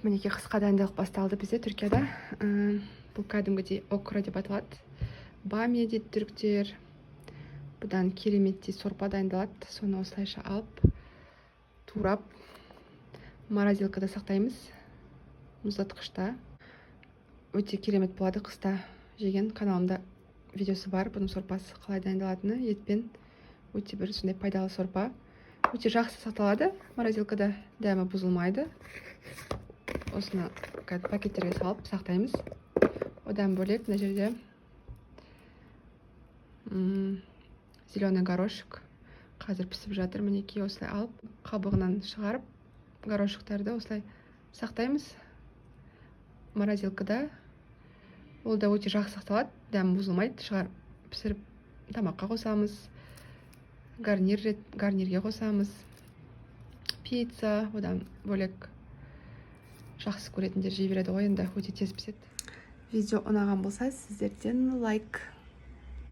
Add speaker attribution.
Speaker 1: Мінекей қысқа дайындық басталды бізде Түркияда. Бұл кәдімгідей окра деп аталады. Бамия дейді түріктер. Бұдан кереметтей сорпа дайындалады. Соны осылайша алып, турап, морозилкада сақтаймыз. Мұздатқышта. Өте керемет болады, қыста жеген. Каналымда видеосы бар. Бұның сорпасы қалай дайындалатыны, етпен. Өте бір сондай пайдалы сорпа. Өте жақсы сақталады. Морозилкада дәмі бұзылмайды. Осыны пакеттерге салып сақтаймыз. Одан бөлек мына жерде зеленый горошек қазір пісіп жатыр. Мінекей осылай алып, қабығынан шығарып, горошектарды осылай сақтаймыз морозилкада. Ол да өте жақсы сақталады, дәмі бұзылмайды. Шығарып пісіріп тамаққа қосамыз, гарнирге қосамыз, пицца. Одан бөлек жақсы көретіндер жей береді ғой, енді өте тез піседі. Видео ұнаған болса, сіздерден лайк